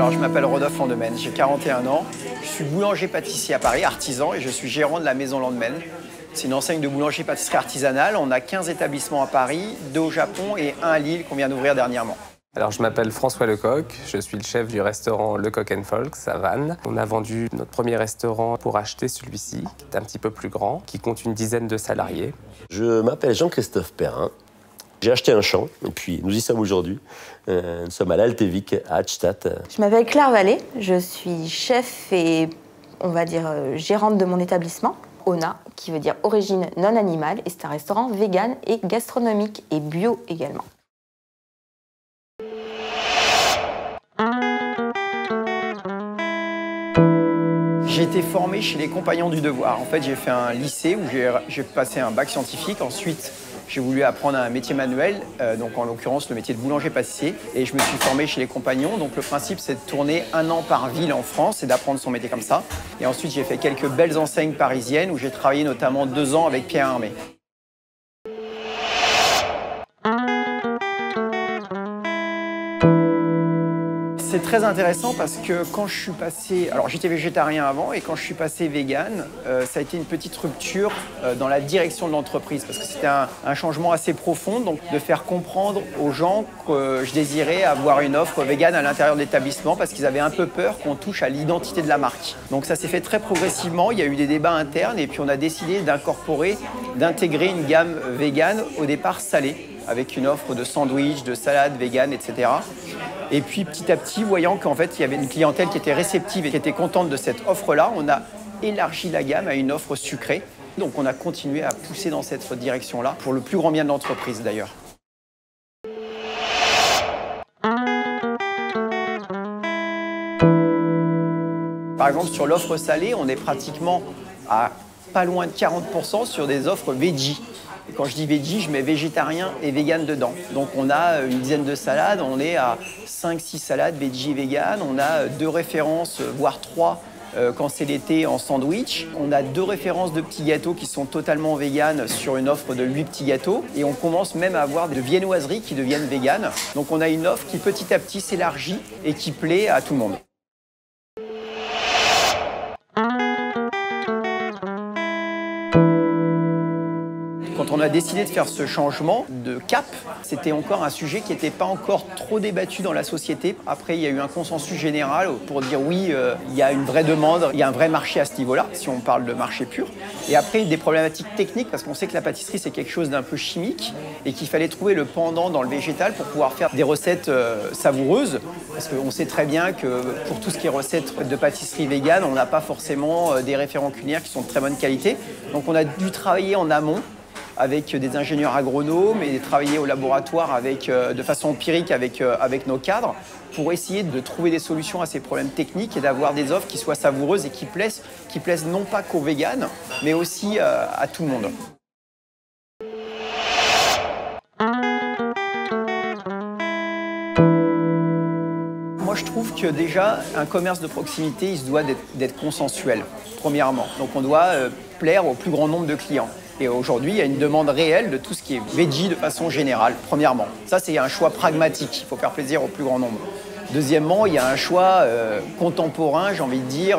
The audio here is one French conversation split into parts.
Alors, je m'appelle Rodolphe Landemaine, j'ai 41 ans. Je suis boulanger-pâtissier à Paris, artisan, et je suis gérant de la Maison Landemaine. C'est une enseigne de boulangerie-pâtisserie artisanale. On a 15 établissements à Paris, 2 au Japon et 1 à Lille qu'on vient d'ouvrir dernièrement. Alors, je m'appelle François Lecoq, je suis le chef du restaurant Lecoq & Folks à Vannes. On a vendu notre premier restaurant pour acheter celui-ci, qui est un petit peu plus grand, qui compte une dizaine de salariés. Je m'appelle Jean-Christophe Perrin. J'ai acheté un champ et puis nous y sommes aujourd'hui. Nous sommes à l'Altévik, à Hadstadt. Je m'appelle Claire Vallée, je suis chef et, on va dire, gérante de mon établissement, ONA, qui veut dire origine non animale, et c'est un restaurant vegan et gastronomique et bio également. J'ai été formé chez les Compagnons du Devoir. En fait, j'ai fait un lycée où j'ai passé un bac scientifique. Ensuite, j'ai voulu apprendre un métier manuel, donc en l'occurrence le métier de boulanger-pâtissier. Et je me suis formé chez les Compagnons. Donc le principe, c'est de tourner 1 an par ville en France et d'apprendre son métier comme ça. Et ensuite, j'ai fait quelques belles enseignes parisiennes où j'ai travaillé notamment 2 ans avec Pierre Hermé. C'est très intéressant parce que quand je suis passé... Alors j'étais végétarien avant et quand je suis passé vegan, ça a été une petite rupture dans la direction de l'entreprise parce que c'était un changement assez profond, donc de faire comprendre aux gens que je désirais avoir une offre vegan à l'intérieur de l'établissement parce qu'ils avaient un peu peur qu'on touche à l'identité de la marque. Donc ça s'est fait très progressivement, il y a eu des débats internes et puis on a décidé d'intégrer une gamme vegan au départ salée, avec une offre de sandwich, de salade vegan, etc. Et puis petit à petit, voyant qu'en fait, il y avait une clientèle qui était réceptive et qui était contente de cette offre-là, on a élargi la gamme à une offre sucrée. Donc on a continué à pousser dans cette direction-là, pour le plus grand bien de l'entreprise d'ailleurs. Par exemple, sur l'offre salée, on est pratiquement à pas loin de 40% sur des offres veggie. Et quand je dis veggie, je mets végétarien et vegan dedans. Donc on a une dizaine de salades, on est à 5-6 salades veggie et vegan. On a 2 références, voire 3 quand c'est l'été en sandwich. On a 2 références de petits gâteaux qui sont totalement vegan sur une offre de 8 petits gâteaux. Et on commence même à avoir des viennoiseries qui deviennent vegan. Donc on a une offre qui petit à petit s'élargit et qui plaît à tout le monde. Quand on a décidé de faire ce changement de cap, c'était encore un sujet qui n'était pas encore trop débattu dans la société. Après, il y a eu un consensus général pour dire oui, il y a une vraie demande, il y a un vrai marché à ce niveau-là, si on parle de marché pur. Et après, des problématiques techniques, parce qu'on sait que la pâtisserie, c'est quelque chose d'un peu chimique et qu'il fallait trouver le pendant dans le végétal pour pouvoir faire des recettes savoureuses. Parce qu'on sait très bien que pour tout ce qui est recettes de pâtisserie végane, on n'a pas forcément des référents culinaires qui sont de très bonne qualité. Donc on a dû travailler en amont avec des ingénieurs agronomes et travailler au laboratoire de façon empirique avec nos cadres pour essayer de trouver des solutions à ces problèmes techniques et d'avoir des offres qui soient savoureuses et qui plaisent non pas qu'aux véganes, mais aussi à tout le monde. Moi, je trouve que déjà, un commerce de proximité, il se doit d'être consensuel, premièrement. Donc on doit plaire au plus grand nombre de clients. Et aujourd'hui, il y a une demande réelle de tout ce qui est veggie de façon générale, premièrement. Ça, c'est un choix pragmatique. Il faut faire plaisir au plus grand nombre. Deuxièmement, il y a un choix contemporain, j'ai envie de dire,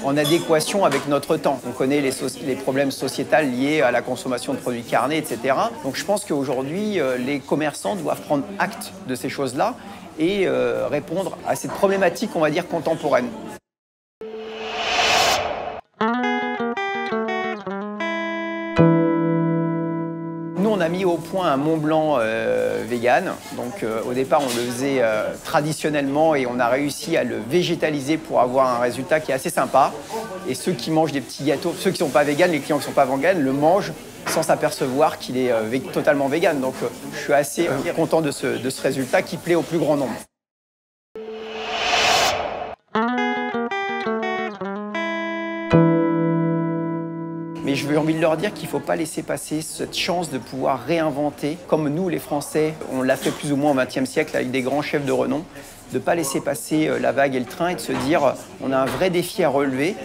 en adéquation avec notre temps. On connaît les problèmes sociétals liés à la consommation de produits carnés, etc. Donc je pense qu'aujourd'hui, les commerçants doivent prendre acte de ces choses-là et répondre à cette problématique, on va dire, contemporaine. Nous, on a mis au point un Mont Blanc vegan. Donc, au départ, on le faisait traditionnellement et on a réussi à le végétaliser pour avoir un résultat qui est assez sympa. Et ceux qui mangent des petits gâteaux, ceux qui ne sont pas véganes, les clients qui ne sont pas véganes, le mangent sans s'apercevoir qu'il est totalement vegan. Donc, je suis assez content de ce résultat qui plaît au plus grand nombre. Mais j'ai envie de leur dire qu'il ne faut pas laisser passer cette chance de pouvoir réinventer, comme nous les Français, on l'a fait plus ou moins au XXe siècle avec des grands chefs de renom, de ne pas laisser passer la vague et le train et de se dire on a un vrai défi à relever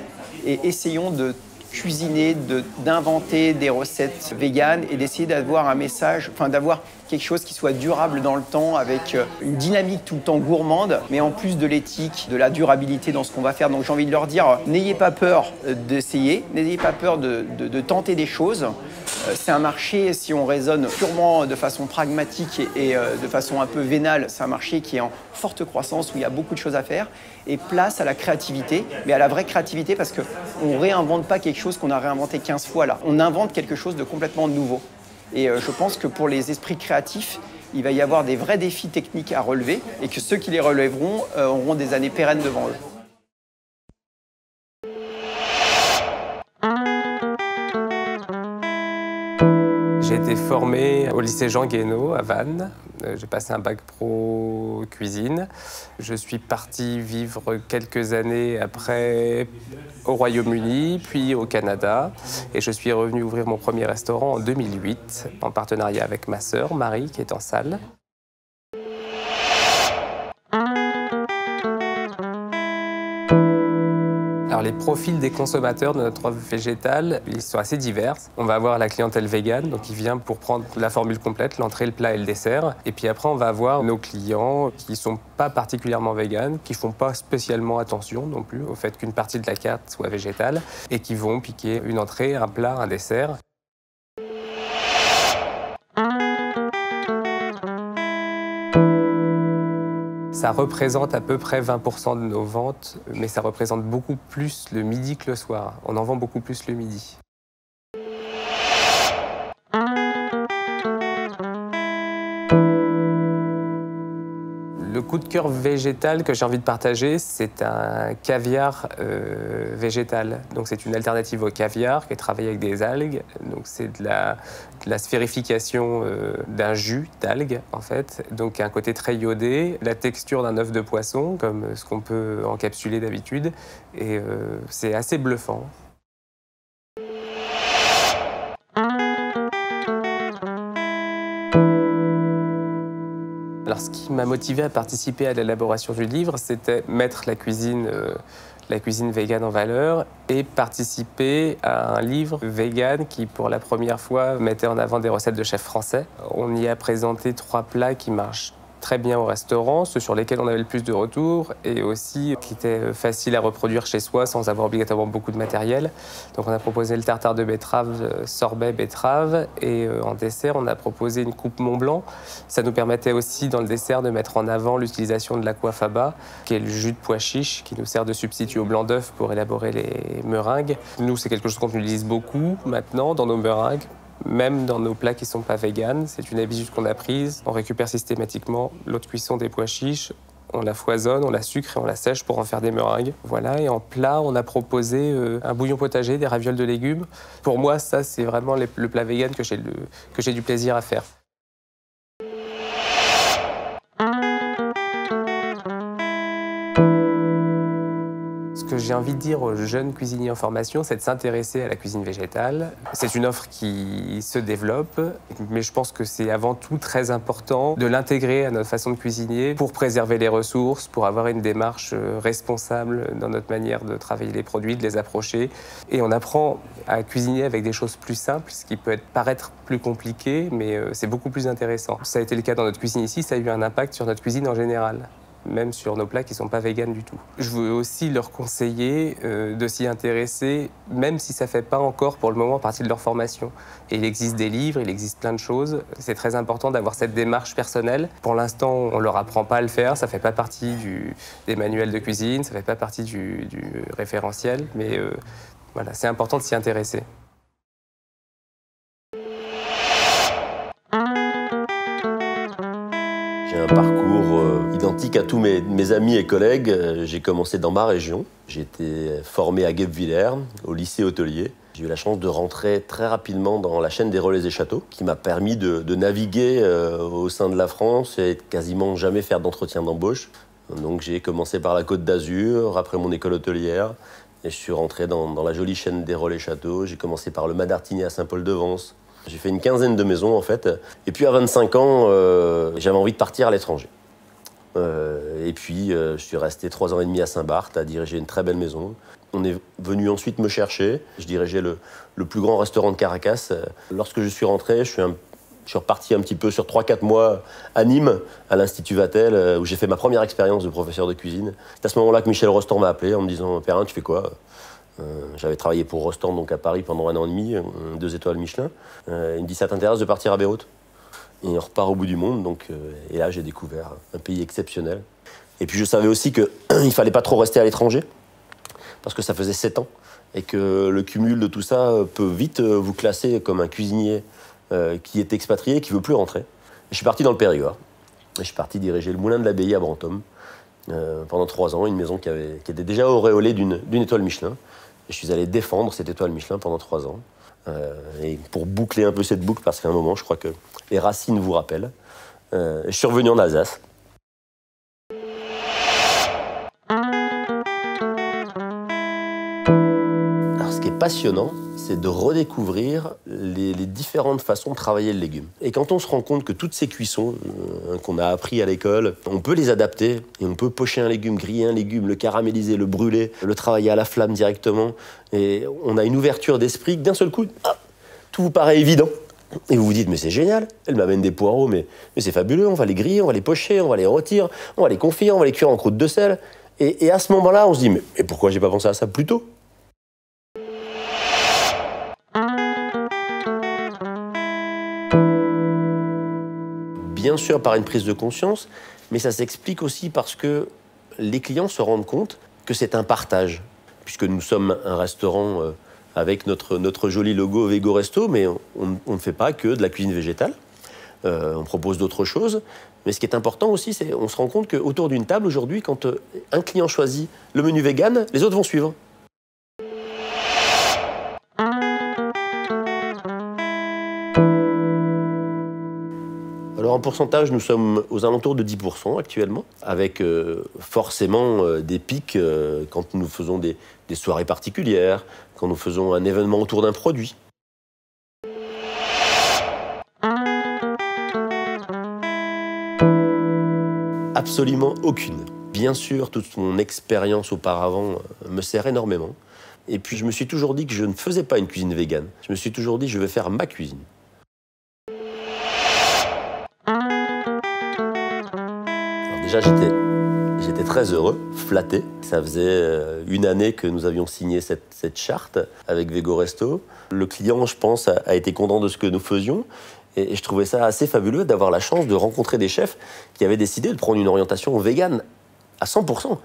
et essayons de cuisiner, d'inventer des recettes véganes et d'essayer d'avoir un message, enfin d'avoir quelque chose qui soit durable dans le temps, avec une dynamique tout le temps gourmande, mais en plus de l'éthique, de la durabilité dans ce qu'on va faire. Donc j'ai envie de leur dire, n'ayez pas peur d'essayer, n'ayez pas peur de tenter des choses. C'est un marché, si on raisonne purement de façon pragmatique et de façon un peu vénale, c'est un marché qui est en forte croissance, où il y a beaucoup de choses à faire, et place à la créativité, mais à la vraie créativité, parce qu'on ne réinvente pas quelque chose qu'on a réinventé 15 fois là. On invente quelque chose de complètement nouveau. Et je pense que pour les esprits créatifs, il va y avoir des vrais défis techniques à relever, et que ceux qui les relèveront auront des années pérennes devant eux. J'ai été formé au lycée Jean Guénaud à Vannes. J'ai passé un bac pro cuisine. Je suis parti vivre quelques années après au Royaume-Uni, puis au Canada. Et je suis revenu ouvrir mon premier restaurant en 2008, en partenariat avec ma sœur Marie, qui est en salle. Alors les profils des consommateurs de notre offre végétale, ils sont assez divers. On va avoir la clientèle végane, donc qui vient pour prendre la formule complète, l'entrée, le plat et le dessert. Et puis après, on va avoir nos clients qui ne sont pas particulièrement véganes, qui ne font pas spécialement attention non plus au fait qu'une partie de la carte soit végétale, et qui vont piquer une entrée, un plat, un dessert. Ça représente à peu près 20% de nos ventes, mais ça représente beaucoup plus le midi que le soir. On en vend beaucoup plus le midi. Le coup de cœur végétal que j'ai envie de partager, c'est un caviar végétal. Donc c'est une alternative au caviar qui est travaillé avec des algues. Donc c'est de la sphérification d'un jus d'algues en fait. Donc un côté très iodé, la texture d'un œuf de poisson comme ce qu'on peut encapsuler d'habitude. Et c'est assez bluffant. Alors, ce qui m'a motivé à participer à l'élaboration du livre, c'était mettre la cuisine végane en valeur et participer à un livre vegan qui, pour la première fois, mettait en avant des recettes de chefs français. On y a présenté 3 plats qui marchent très bien au restaurant, ceux sur lesquels on avait le plus de retours et aussi qui étaient faciles à reproduire chez soi sans avoir obligatoirement beaucoup de matériel. Donc on a proposé le tartare de betterave, sorbet betterave, et en dessert on a proposé une coupe Mont Blanc. Ça nous permettait aussi dans le dessert de mettre en avant l'utilisation de l'aquafaba, qui est le jus de pois chiche qui nous sert de substitut au blanc d'œuf pour élaborer les meringues. Nous, c'est quelque chose qu'on utilise beaucoup maintenant dans nos meringues. Même dans nos plats qui ne sont pas véganes, c'est une habitude qu'on a prise. On récupère systématiquement l'eau de cuisson des pois chiches, on la foisonne, on la sucre et on la sèche pour en faire des meringues. Voilà, et en plat, on a proposé un bouillon potager, des ravioles de légumes. Pour moi, ça, c'est vraiment le plat vegan que j'ai du plaisir à faire. Ce que j'ai envie de dire aux jeunes cuisiniers en formation, c'est de s'intéresser à la cuisine végétale. C'est une offre qui se développe, mais je pense que c'est avant tout très important de l'intégrer à notre façon de cuisiner pour préserver les ressources, pour avoir une démarche responsable dans notre manière de travailler les produits, de les approcher. Et on apprend à cuisiner avec des choses plus simples, ce qui peut paraître plus compliqué, mais c'est beaucoup plus intéressant. Ça a été le cas dans notre cuisine ici, ça a eu un impact sur notre cuisine en général, même sur nos plats qui ne sont pas véganes du tout. Je veux aussi leur conseiller de s'y intéresser, même si ça ne fait pas encore pour le moment partie de leur formation. Et il existe des livres, il existe plein de choses. C'est très important d'avoir cette démarche personnelle. Pour l'instant, on ne leur apprend pas à le faire, ça ne fait pas partie des manuels de cuisine, ça ne fait pas partie du référentiel, mais voilà, c'est important de s'y intéresser. J'ai un parcours identique à tous mes amis et collègues. J'ai commencé dans ma région. J'ai été formé à Guebwiller, au lycée hôtelier. J'ai eu la chance de rentrer très rapidement dans la chaîne des relais et châteaux, qui m'a permis de naviguer au sein de la France et de quasiment jamais faire d'entretien d'embauche. Donc j'ai commencé par la Côte d'Azur, après mon école hôtelière, et je suis rentré dans la jolie chaîne des relais et châteaux. J'ai commencé par le Madartinier à Saint-Paul-de-Vence. J'ai fait une quinzaine de maisons, en fait. Et puis, à 25 ans, j'avais envie de partir à l'étranger. Et puis, je suis resté 3 ans et demi à Saint-Barth, à diriger une très belle maison. On est venu ensuite me chercher. Je dirigeais le plus grand restaurant de Caracas. Lorsque je suis rentré, je suis reparti un petit peu sur 3-4 mois à Nîmes, à l'Institut Vatel, où j'ai fait ma première expérience de professeur de cuisine. C'est à ce moment-là que Michel Rostand m'a appelé en me disant « Perrin, tu fais quoi ?» J'avais travaillé pour Rostand donc à Paris pendant 1 an et demi, 2 étoiles Michelin. Il me dit « Ça t'intéresse de partir à Beyrouth ?» Et on repart au bout du monde. Et là, j'ai découvert un pays exceptionnel. Et puis je savais aussi qu'il ne fallait pas trop rester à l'étranger, parce que ça faisait 7 ans. Et que le cumul de tout ça peut vite vous classer comme un cuisinier qui est expatrié et qui ne veut plus rentrer. Et je suis parti dans le Périgord. Et je suis parti diriger le Moulin de l'Abbaye à Brantôme pendant 3 ans, une maison qui était déjà auréolée d'une étoile Michelin. Et je suis allé défendre cette étoile Michelin pendant 3 ans. Et pour boucler un peu cette boucle, parce qu'à un moment, je crois que les racines vous rappellent, je suis revenu en Alsace. Alors, ce qui est passionnant, c'est de redécouvrir les différentes façons de travailler le légume. Et quand on se rend compte que toutes ces cuissons qu'on a appris à l'école, on peut les adapter et on peut pocher un légume, griller un légume, le caraméliser, le brûler, le travailler à la flamme directement. Et on a une ouverture d'esprit que d'un seul coup, tout vous paraît évident. Et vous vous dites, mais c'est génial, elle m'amène des poireaux, mais c'est fabuleux, on va les griller, on va les pocher, on va les rôtir, on va les confire, on va les cuire en croûte de sel. Et à ce moment-là, on se dit, mais pourquoi j'ai pas pensé à ça plus tôt ? Bien sûr par une prise de conscience, mais ça s'explique aussi parce que les clients se rendent compte que c'est un partage. Puisque nous sommes un restaurant avec notre joli logo Vego Resto, mais on ne fait pas que de la cuisine végétale. On propose d'autres choses. Mais ce qui est important aussi, c'est qu'on se rend compte qu'autour d'une table, aujourd'hui, quand un client choisit le menu vegan, les autres vont suivre. Alors en pourcentage, nous sommes aux alentours de 10% actuellement, avec forcément des pics quand nous faisons des soirées particulières, quand nous faisons un événement autour d'un produit. Absolument aucune. Bien sûr, toute mon expérience auparavant me sert énormément. Et puis je me suis toujours dit que je ne faisais pas une cuisine végane. Je me suis toujours dit je vais faire ma cuisine. Déjà, j'étais très heureux, flatté. Ça faisait 1 année que nous avions signé cette charte avec Vego Resto. Le client, je pense, a été content de ce que nous faisions. Et je trouvais ça assez fabuleux d'avoir la chance de rencontrer des chefs qui avaient décidé de prendre une orientation végane à 100%.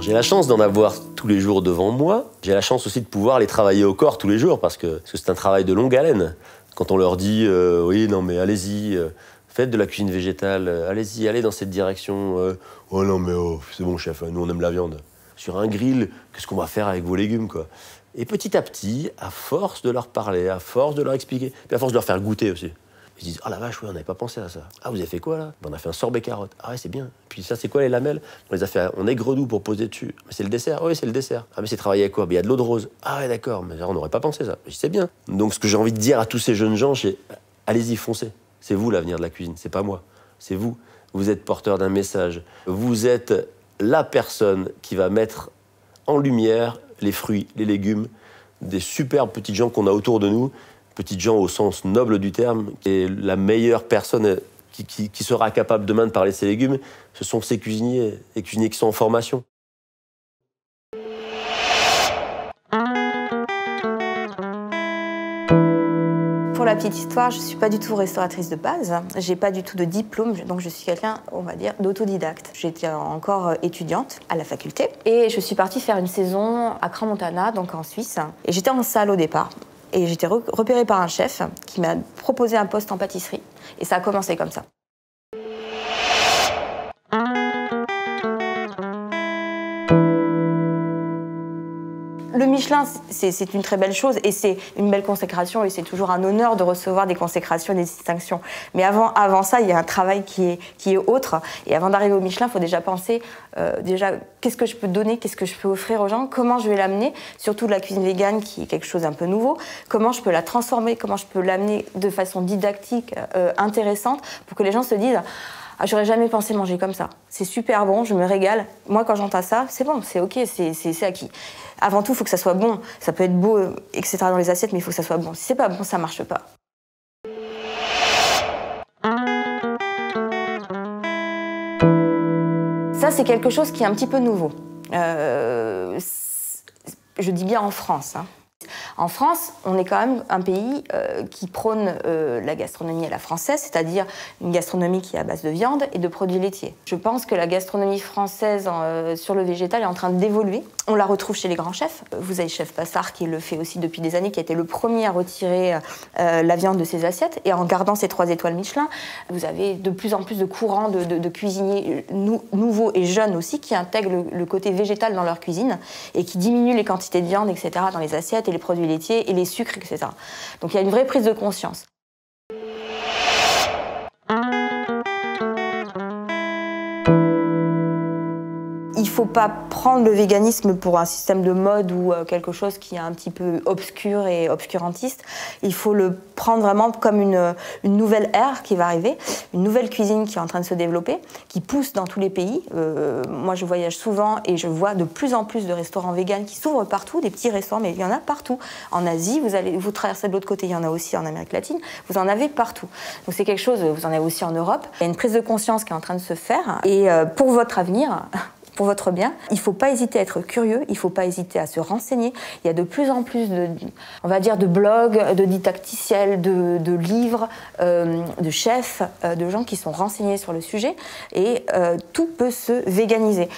J'ai la chance d'en avoir tous les jours devant moi. J'ai la chance aussi de pouvoir les travailler au corps tous les jours parce que c'est un travail de longue haleine. Quand on leur dit « oui, non mais allez-y, faites de la cuisine végétale, allez-y, allez dans cette direction. Oh non mais c'est bon chef, nous on aime la viande. Sur un grill, qu'est-ce qu'on va faire avec vos légumes quoi ?» Et petit à petit, à force de leur parler, à force de leur expliquer, puis à force de leur faire goûter aussi, ils disent « Ah la vache, oui, on n'avait pas pensé à ça. Ah, vous avez fait quoi là ? On a fait un sorbet carotte. Ah ouais, c'est bien. Puis ça, c'est quoi les lamelles ? On les a fait en aigre doux pour poser dessus. Mais c'est le dessert ? Oui, c'est le dessert. Ah mais c'est travaillé avec quoi ? Il y a de l'eau de rose. Ah ouais, d'accord, mais on n'aurait pas pensé ça. C'est bien. Donc ce que j'ai envie de dire à tous ces jeunes gens, c'est allez-y, foncez. C'est vous l'avenir de la cuisine, c'est pas moi. C'est vous. Vous êtes porteur d'un message. Vous êtes la personne qui va mettre en lumière les fruits, les légumes, des superbes petites gens qu'on a autour de nous. Petites gens au sens noble du terme, et la meilleure personne qui sera capable demain de parler de ces légumes, ce sont ces cuisiniers, et cuisiniers qui sont en formation. Pour la petite histoire, je ne suis pas du tout restauratrice de base, j'ai pas du tout de diplôme, donc je suis quelqu'un, on va dire, d'autodidacte. J'étais encore étudiante à la faculté, et je suis partie faire une saison à Crans-Montana, donc en Suisse, et j'étais en salle au départ. Et j'étais repérée par un chef qui m'a proposé un poste en pâtisserie. Et ça a commencé comme ça. Le Michelin, c'est une très belle chose et c'est une belle consécration et c'est toujours un honneur de recevoir des consécrations et des distinctions. Mais avant ça, il y a un travail qui est autre. Et avant d'arriver au Michelin, il faut déjà penser qu'est-ce que je peux donner, qu'est-ce que je peux offrir aux gens, comment je vais l'amener, surtout de la cuisine végane qui est quelque chose d'un peu nouveau, comment je peux la transformer, comment je peux l'amener de façon didactique, intéressante, pour que les gens se disent « Ah, j'aurais jamais pensé manger comme ça. C'est super bon, je me régale. Moi, quand j'entends ça, c'est bon, c'est ok, c'est acquis. » Avant tout, il faut que ça soit bon. Ça peut être beau, etc. dans les assiettes, mais il faut que ça soit bon. Si c'est pas bon, ça marche pas. Ça, c'est quelque chose qui est un petit peu nouveau. Je dis bien en France. Hein. En France, on est quand même un pays qui prône la gastronomie à la française, c'est-à-dire une gastronomie qui est à base de viande et de produits laitiers. Je pense que la gastronomie française sur le végétal est en train d'évoluer. On la retrouve chez les grands chefs. Vous avez Chef Passard qui le fait aussi depuis des années, qui a été le premier à retirer la viande de ses assiettes. Et en gardant ses 3 étoiles Michelin, vous avez de plus en plus de courants de cuisiniers nouveaux et jeunes aussi qui intègrent le côté végétal dans leur cuisine et qui diminuent les quantités de viande, etc. dans les assiettes et les produits laitiers et les sucres, etc. Donc il y a une vraie prise de conscience. Il ne faut pas prendre le véganisme pour un système de mode ou quelque chose qui est un petit peu obscur et obscurantiste. Il faut le prendre vraiment comme une nouvelle ère qui va arriver, une nouvelle cuisine qui est en train de se développer, qui pousse dans tous les pays. Moi, je voyage souvent et je vois de plus en plus de restaurants véganes qui s'ouvrent partout, des petits restaurants, mais il y en a partout. En Asie, vous traversez de l'autre côté, il y en a aussi en Amérique latine, vous en avez partout. Donc c'est quelque chose, vous en avez aussi en Europe. Il y a une prise de conscience qui est en train de se faire et pour votre avenir, pour votre bien, il ne faut pas hésiter à être curieux, il ne faut pas hésiter à se renseigner. Il y a de plus en plus on va dire, de blogs, de didacticiels, de livres, de chefs, de gens qui sont renseignés sur le sujet et tout peut se véganiser.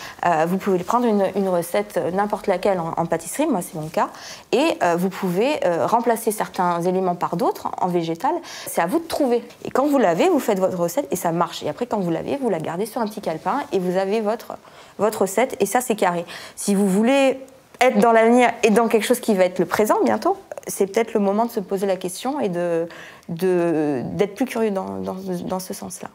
Vous pouvez prendre une recette, n'importe laquelle en pâtisserie, moi c'est mon cas, et vous pouvez remplacer certains éléments par d'autres en végétal. C'est à vous de trouver. Et quand vous l'avez, vous faites votre recette et ça marche. Et après, quand vous l'avez, vous la gardez sur un petit calepin et vous avez votre recette et ça c'est carré. Si vous voulez être dans l'avenir et dans quelque chose qui va être le présent bientôt, c'est peut-être le moment de se poser la question et d'être plus curieux dans ce sens-là.